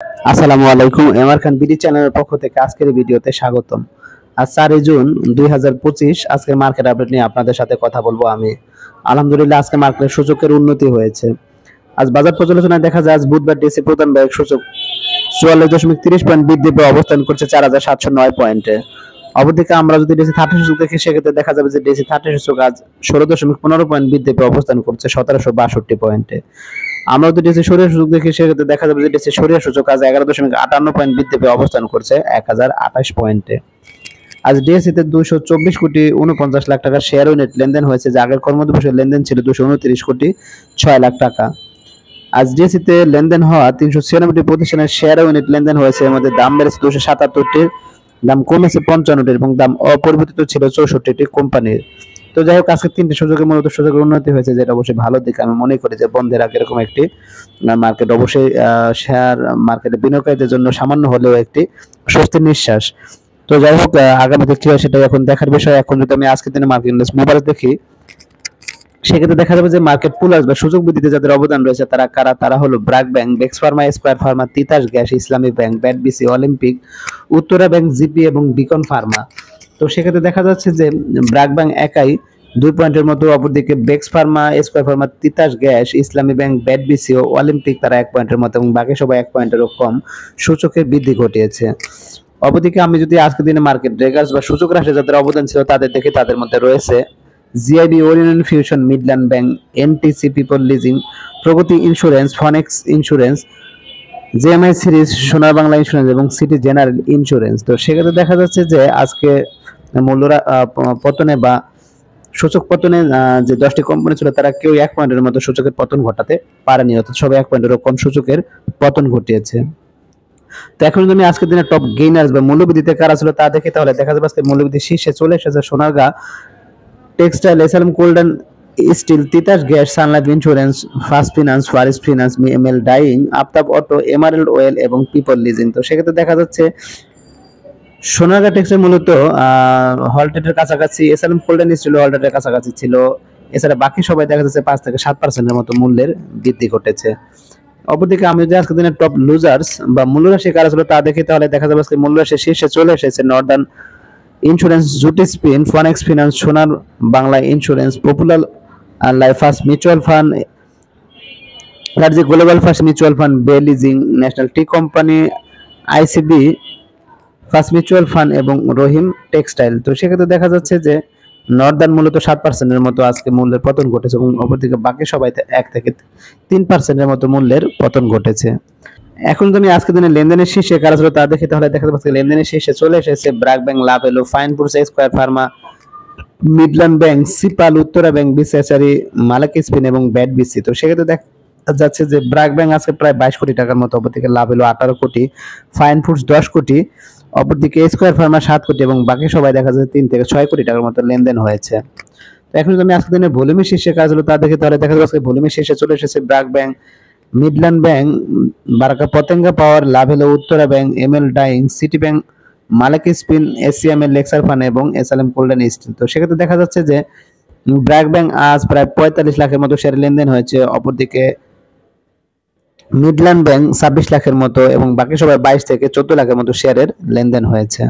আসসালামু আলাইকুম। এমআর খান বিডি চ্যানেলের পক্ষ থেকে আজকের ভিডিওতে স্বাগতম। আজ 4 জুন 2025 আজকের মার্কেট আপডেট নিয়ে আপনাদের সাথে কথা বলবো আমি। আলহামদুলিল্লাহ আজকে মার্কেটের সূচকের উন্নতি হয়েছে। আজ বাজার পর্যালোচনায় দেখা যায় আজ বুধবার ডিএসই প্রধান ব্যাংক সূচক 44.30 পয়েন্ট বৃদ্ধি পেয়ে অবস্থান করছে 4709 পয়েন্টে। অপরদিকে আমরা যদি ডিএসই 30 সূচক দেখি সেক্ষেত্রে দেখা যাবে যে ডিএসই 30 সূচক আজ 16.15 পয়েন্ট বৃদ্ধি পেয়ে অবস্থান করছে 1762 পয়েন্টে। আমরা যদি ডিএসই সরিয়া সূচক দেখি সেক্ষেত্রে দেখা যাবে যে ডিএসই সরিয়া সূচক আজ 11.58 পয়েন্ট বৃদ্ধি পেয়ে অবস্থান করছে 1028 পয়েন্টে। আজ ডিএসই তে 224 কোটি 49 লাখ টাকার শেয়ার ইউনিট লেনদেন হয়েছে, যা আগের কর্মদিবসের লেনদেন ছিল 229 কোটি 6 লাখ টাকা। আজ ডিএসই তে লেনদেন হওয়া 396টি প্রতিষ্ঠানের শেয়ার ইউনিট লেনদেন হয়েছে, এর মধ্যে দাম বেড়েছে 277টির, দাম কমেছে 55টির এবং দাম অপরিবর্তিত ছিল 64টি কোম্পানির। তো যাই হোক আজকে তিনটি সুযোগে মূলত সুযোগের উন্নতি হয়েছে, যেটা অবশ্যই ভালো দিক। আমি মনে করি যে বন্ধের আগে এরকম একটি মার্কেট অবশ্যই শেয়ার মার্কেটে বিনিয়োগকারীদের জন্য সামান্য হলেও একটি স্বস্তির নিঃশ্বাস। তো যাই হোক আগামীতে কি হয় সেটা এখন দেখার বিষয়। এখন যদি আমি আজকের দিনে মার্কেট ইন্ডেক্স মোবাইল দেখি সেক্ষেত্রে দেখা যাবে যে মার্কেট পুলার্স বা সুযোগ বৃদ্ধিতে যাদের অবদান রয়েছে তারা কারা, তারা হলো ব্র্যাক ব্যাংক, বেক্স pharma, square pharma, Titas gas, Islami bank, ব্যাডবিসি, অলিম্পিক, উত্তরা ব্যাংক, জিপি এবং বিকন ফার্মা। তো সেক্ষেত্রে দেখা যাচ্ছে যে ব্র্যাক ব্যাংক একাই 2 পয়েন্টের মতো, অপরদিকে বেক্স pharma, square pharma, Titas gas, Islami bank, ব্যাডবিসি ও অলিম্পিক তারা 1 পয়েন্টের মতো এবং বাকি সবাই 1 পয়েন্টেরও কম সূচকের বৃদ্ধি ঘটিয়েছে। অপরদিকে আমি যদি আজকের দিনে মার্কেট ব্রেকার্স বা সূচক রাশি যাদের অবদান ছিল তাদের দেখি, তাদের মধ্যে রয়েছে GIB, orient fusion, Midland bank, NTC, people leasing, Pragati insurance, Phoenix insurance, JMI syringes, Sonar Bangla insurance এবং সিটি জেনারেল ইন্স্যুরেন্স। তো সেক্ষেত্রে দেখা যাচ্ছে যে আজকে মূল্যরা পতনে বা সূচক পতনে যে 10টি কোম্পানি ছিল তারা কেউ 1 পয়েন্টের মতো সূচকের পতন ঘটাতে পারেনি, অর্থাৎ সবাই 1 পয়েন্টেরও কম সূচকের পতন ঘটিয়েছে। তো এখন যদি আমি আজকের দিনে টপ গেইনার্স বা মূল্যবৃদ্ধিতে কারা ছিল তা দেখি, তাহলে দেখা যাবে আজকে মূল্যবৃদ্ধি শীর্ষে চলে এসেছে Sonargaon textile, SLM golden steel, Titas gas, Sunlife insurance, first finance, Fareast finance, ML dyeing, Aftab auto, emerald oil এবং পিপল লিজিং। তো সেক্ষেত্রে দেখা যাচ্ছে সোনারগাঁ টেক্সটাইল মূলত হলটেটের কাছাকাছি, এসএলএম গোল্ডেন স্টিল হলটেটের কাছাকাছি ছিল। এছাড়া বাকি সবাই দেখা যাচ্ছে 5 থেকে 7% মতো মূল্যের বৃদ্ধি ঘটেছে। অপরদিকে আমি যদি আজকের দিনের টপ লুজার্স বা মূল্যরাশি কারা ছিল তা দেখি, তাহলে দেখা যাবে আজকে মূল্যরাশি শীর্ষে চলে এসেছে নর্দার্ন ইন্স্যুরেন্স, জুটি spin, Phoenix finance, Sonar Bangla insurance, popular life first mutual fund, energy global first mutual fund, bay leasing, national tea company, ICB first mutual fund এবং রহিম টেক্সটাইল। তো সেক্ষেত্রে দেখা যাচ্ছে যে নর্দার্ন মূলত 7%-এর মতো আজকে মূল্যের পতন ঘটেছে এবং অপরদিকে বাকি সবাই 1 থেকে 3%-এর মতো মূল্যের পতন ঘটেছে। এখন তুমি আজকের দিনে লেনদেনের শীর্ষে কারা ছিল তা দেখি, তাহলে দেখা যাচ্ছে লেনদেনের শীর্ষে চলে এসেছে BRAC bank, Lovello, fine foods, square pharma, Midland bank, সিপাল, উত্তরা ব্যাংক, বিসিএসআরই, মালিক স্পিন এবং ব্যাডবিসি। তো সেক্ষেত্রে দেখা যাচ্ছে যে ব্র্যাক ব্যাংক আজকে প্রায় 22 কোটি টাকার মতো, অপরদিকে লাভেলো 18 কোটি, ফাইনফুডস 10 কোটি, অপরদিকে স্কয়ার ফার্মা 7 কোটি এবং বাকি সবাই দেখা যাচ্ছে 3 থেকে 6 কোটি টাকার মতো লেনদেন হয়েছে। তো এখন যদি আমি আজকের দিনে ভলিউমের শীর্ষে কাজ হলো তা দেখি, তাহলে দেখা যাচ্ছে ভলিউমের শীর্ষে চলে এসেছে BRAC bank, Midland bank, Baraka Patenga power, Lovello, Uttara bank, ML dyeing, city bank, Malek spin, ACML, লেক্সার ফান এবং এসএলএম গোল্ডেন স্টিল। তো সেক্ষেত্রে দেখা যাচ্ছে যে ব্র্যাক ব্যাংক আজ প্রায় 45 লাখের মতো শেয়ার লেনদেন হয়েছে, অপরদিকে মিডল্যান্ড ব্যাংক 26 লাখের মতো এবং বাকি সবাই 22 থেকে 14 লাখের মতো শেয়ারের লেনদেন হয়েছে।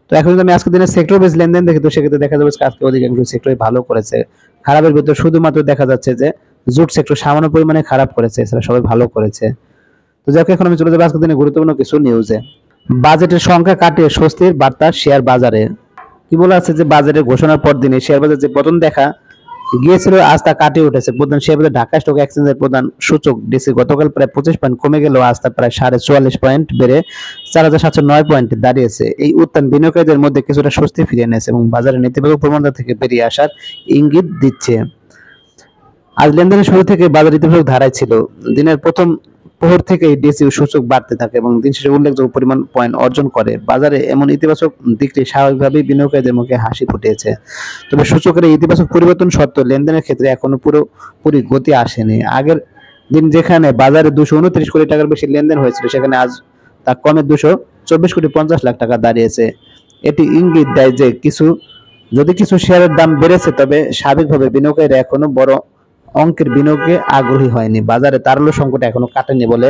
তো এখন যদি আমি আজকের দিনে সেক্টর বেস লেনদেন দেখি, তো সেক্ষেত্রে দেখা যাবে আজকে অধিকাংশ সেক্টরই ভালো করেছে। খারাপের ভিতর শুধুমাত্র দেখা যাচ্ছে যে জুট সেক্টর সামান্য পরিমাণে খারাপ করেছে, এছাড়া সবাই ভালো করেছে। তো যাক এখন আমি চলে যাবো আজকের দিনে গুরুত্বপূর্ণ কিছু নিউজে। বাজেটের সংখ্যা কাটিয়ে স্বস্তির বার্তা শেয়ার বাজারে। কি বলা আছে যে বাজেটের ঘোষণার পর দিনে শেয়ার বাজার যে পতন দেখা গিয়েছিল আজ তা কাটিয়ে উঠেছে। প্রধান শেয়ার বাজার ঢাকা স্টক এক্সচেঞ্জের প্রধান সূচক ডিসি গতকাল প্রায় 25 পয়েন্ট কমে গেলেও আজ তা প্রায় 44.5 পয়েন্ট বেড়ে 4709 পয়েন্টে দাঁড়িয়েছে। এই উত্থান বিনিয়োগকারীদের মধ্যে কিছুটা স্বস্তি ফিরিয়ে এনেছে এবং বাজারে নেতিবাচক প্রবণতা থেকে বেরিয়ে আসার ইঙ্গিত দিচ্ছে। আজ লেনদেনের শুরু থেকে বাজার ইতিবাচক ধারায় ছিল। দিনের প্রথম প্রহর থেকেই ডিএসইউ সূচক বাড়তে থাকে এবং দিন শেষে উল্লেখযোগ্য পরিমাণ পয়েন্ট অর্জন করে। বাজারে এমন ইতিবাচক দিকটি স্বাভাবিকভাবেই বিনিয়োগকারীদের মুখে হাসি ফুটিয়েছে। তবে সূচকের ইতিবাচক পরিবর্তন সত্ত্বেও লেনদেনের ক্ষেত্রে এখনো পুরোপুরি গতি আসেনি। আগের দিন যেখানে বাজারে 229 কোটি টাকার বেশি লেনদেন হয়েছিল, সেখানে আজ তা কমে 224 কোটি 50 লাখ টাকা দাঁড়িয়েছে। এটি ইঙ্গিত দেয় যে কিছু শেয়ারের দাম বেড়েছে, তবে স্বাভাবিকভাবে বিনিয়োগকারীরা এখনো বড় অঙ্কের বিনিয়োগে আগ্রহী হয়নি। বাজারে তারল্য সংকট এখনো কাটেনি বলে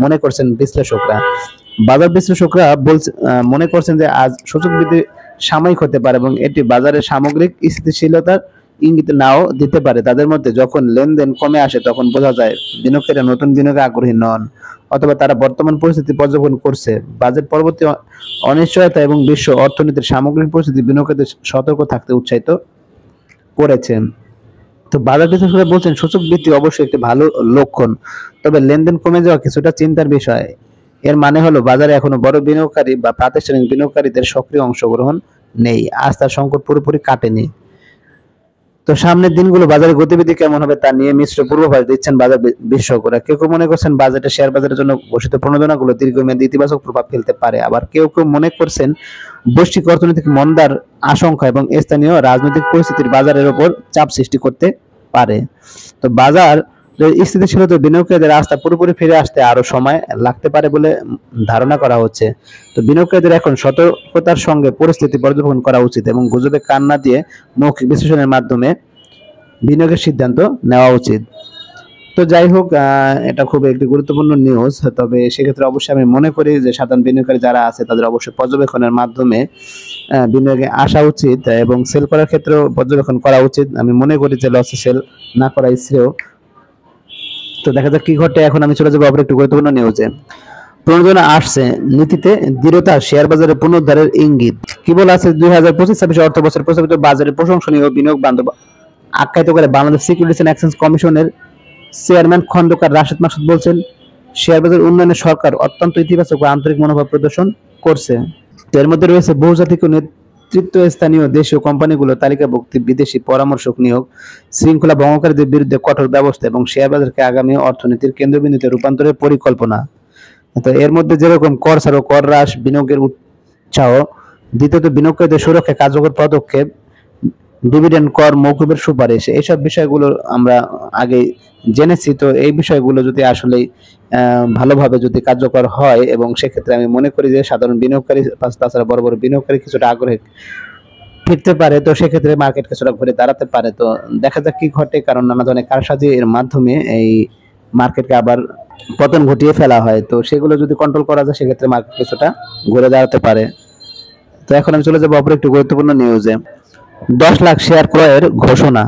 মনে করছেন বিশ্লেষকরা। বাজার বিশ্লেষকরা মনে করছেন যে আজ সূচক বৃদ্ধি সাময়িক হতে পারে এবং এটি বাজারের সামগ্রিক স্থিতিশীলতার ইঙ্গিত নাও দিতে পারে। তাদের মধ্যে যখন লেনদেন কমে আসে তখন বোঝা যায় বিনিয়োগকারীরা নতুন বিনিয়োগে আগ্রহী নন, অথবা তারা বর্তমান পরিস্থিতি পর্যবেক্ষণ করছে। বাজেট পরবর্তী অনিশ্চয়তা এবং বিশ্ব অর্থনীতির সামগ্রিক পরিস্থিতি বিনিয়োগকারীদের সতর্ক থাকতে উৎসাহিত করেছে। তো বাজার বিশ্লেষকরা বলছেন সূচক বৃদ্ধি অবশ্যই একটি ভালো লক্ষণ, তবে লেনদেন কমে যাওয়া কিছুটা চিন্তার বিষয়। এর মানে হলো বাজারে এখনো বড় বিনিয়োগকারী বা প্রাতিষ্ঠানিক বিনিয়োগকারীদের সক্রিয় অংশগ্রহণ নেই, আস্থার সংকট পুরোপুরি কাটেনি। তো সামনের দিনগুলো বাজারে গতিবিধি কেমন হবে তা নিয়ে মিশ্র পূর্বাভাস দিচ্ছেন বাজার বিশেষজ্ঞরা। কেউ কেউ মনে করছেন বাজেটে শেয়ার বাজারের জন্য ঘোষিত প্রণোদনাগুলো দীর্ঘমেয়াদী ইতিবাচক প্রভাব ফেলতে পারে, আবার কেউ কেউ মনে করছেন বৈশ্বিক অর্থনৈতিক মন্দার আশঙ্কা এবং স্থানীয় রাজনৈতিক পরিস্থিতির বাজারের উপর চাপ সৃষ্টি করতে পারে। তো বাজার স্থিতিশীলতা বিনিয়োগকারীদের আস্থা পুরোপুরি ফিরে আসতে আরো সময় লাগতে পারে বলে ধারণা করা হচ্ছে। তো বিনিয়োগকারীদের এখন সতর্কতার সঙ্গে পরিস্থিতি পর্যবেক্ষণ করা উচিত এবং গুজবে কান না দিয়ে মৌখিক বিশ্লেষণের মাধ্যমে বিনিয়োগের সিদ্ধান্ত নেওয়া উচিত। তো যাই হোক, এটা খুব একটি গুরুত্বপূর্ণ নিউজ। তবে সেক্ষেত্রে অবশ্যই আমি মনে করি যে সাধারণ বিনিয়োগকারী যারা আছে তাদের অবশ্যই পর্যবেক্ষণের মাধ্যমে বিনিয়োগে আসা উচিত এবং সেল করার ক্ষেত্রেও পর্যবেক্ষণ করা উচিত। আমি মনে করি যে লসে সেল না করাই শ্রেয়। তো দেখা যাক কি ঘটে। এখন আমি চলে যাবো আবার একটু গুরুত্বপূর্ণ নিউজে। প্রণোদনা আসছে, নীতিতে দৃঢ়তা, শেয়ার বাজারে পুনরুদ্ধারের ইঙ্গিত। কি বলা আছে, 2025-26 অর্থ বছর প্রস্তাবিত বাজারে প্রশংসনীয় বিনিয়োগ বান্ধব আখ্যায়িত করে বাংলাদেশ সিকিউরিটিজ এন্ড এক্সচেঞ্জ কমিশনের চেয়ারম্যান খন্দকার রাশেদ মাসুদ বলছেন, শেয়ার বাজার উন্নয়নে সরকার অত্যন্ত ইতিবাচক ও আন্তরিক মনোভাব প্রদর্শন করছে। এর মধ্যে রয়েছে বহুজাতিক নেতৃত্ব, স্থানীয় দেশীয় কোম্পানিগুলো তালিকাভুক্ত, বিদেশি পরামর্শক নিয়োগ, শৃঙ্খলা ভঙ্গকারীদের বিরুদ্ধে কঠোর ব্যবস্থা এবং শেয়ার বাজারকে আগামী অর্থনীতির কেন্দ্রবিন্দুতে রূপান্তরের পরিকল্পনা। তো এর মধ্যে যেরকম কর ছাড়, কর হ্রাস, বিনিয়োগের উৎসাহ, দ্বিতীয়ত বিনিয়োগকারীদের সুরক্ষা কার্যকর পদক্ষেপ, ডিভিডেন্ড কর মওকুফের সুপারিশ, এইসব বিষয়গুলো আমরা আগে জেনেছি। তো এই বিষয়গুলো যদি আসলে ভালোভাবে যদি কার্যকর হয় এবং সেক্ষেত্রে আমি মনে করি যে সাধারণ বিনিয়োগকারী তাছাড়া বড় বড় বিনিয়োগকারী কিছুটা আগ্রহে ফিরতে পারে, তো সেক্ষেত্রে মার্কেট কিছুটা ঘুরে দাঁড়াতে পারে। তো দেখা যাক কি ঘটে, কারণ নানা ধরনের কারসাজি এর মাধ্যমে এই মার্কেটকে আবার পতন ঘটিয়ে ফেলা হয়। তো সেগুলো যদি কন্ট্রোল করা যায় সেক্ষেত্রে মার্কেট কিছুটা ঘুরে দাঁড়াতে পারে। তো এখন আমি চলে যাবো অপর একটি গুরুত্বপূর্ণ নিউজে। 10 লাখ শেয়ার ক্রয়ের ঘোষণা।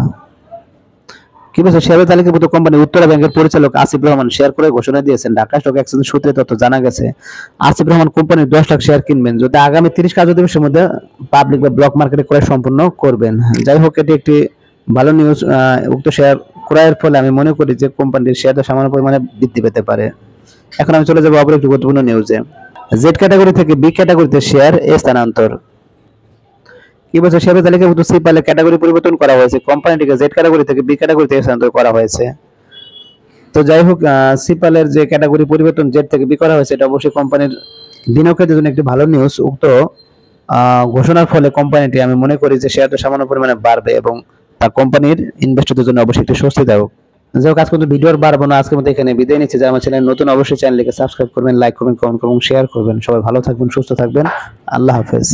কি বলছে, শেয়ার তালিকাভুক্ত কোম্পানি উত্তরা ব্যাংকের পরিচালক আসিফ রহমান শেয়ার ক্রয়ের ঘোষণা দিয়েছেন। ঢাকা স্টক এক্সচেঞ্জ সূত্রে তথ্য জানা গেছে, আসিফ রহমান কোম্পানির 10 লাখ শেয়ার কিনবেন, যদি আগামী 30 কার্য দিবসের মধ্যে পাবলিক বা ব্লক মার্কেটে ক্রয় সম্পন্ন করবেন। যাই হোক, এটি একটি ভালো নিউজ। উক্ত শেয়ার ক্রয়ের ফলে আমি মনে করি যে কোম্পানির শেয়ারটা সামান্য পরিমাণে বৃদ্ধি পেতে পারে। এখন আমি চলে যাবো আবার একটি গুরুত্বপূর্ণ নিউজে। জেড ক্যাটাগরি থেকে বি ক্যাটাগরিতে শেয়ার স্থানান্তর। কি বলছে, শেয়ার তালিকাভুক্ত সিপালের ক্যাটাগরি পরিবর্তন করা হয়েছে, কোম্পানিটিকে জেড ক্যাটাগরি থেকে বি ক্যাটাগরিতে স্থানান্তর করা হয়েছে। তো যাই হোক, সিপালের যে ক্যাটাগরি পরিবর্তন জেড থেকে বি করা হয়েছে, এটা অবশ্যই কোম্পানির বিনিয়োগকারীদের জন্য একটি ভালো নিউজ। উক্ত ঘোষণার ফলে কোম্পানিটি আমি মনে করি যে শেয়ারটা সামান্য পরিমাণে বাড়বে এবং তা কোম্পানির ইনভেস্টরদের জন্য অবশ্যই একটি স্বস্তিদায়ক। যাই হোক, আজকে ভিডিও আর বাড়বো না, আজকের মতো এখানে বিদায় নিচ্ছি। যারা আমার চ্যানেল নতুন অবশ্যই চ্যানেলটিকে সাবস্ক্রাইব করবেন, লাইক করবেন, কমেন্ট করবেন, শেয়ার করবেন। সবাই ভালো থাকবেন, সুস্থ থাকবেন। আল্লাহ হাফেজ।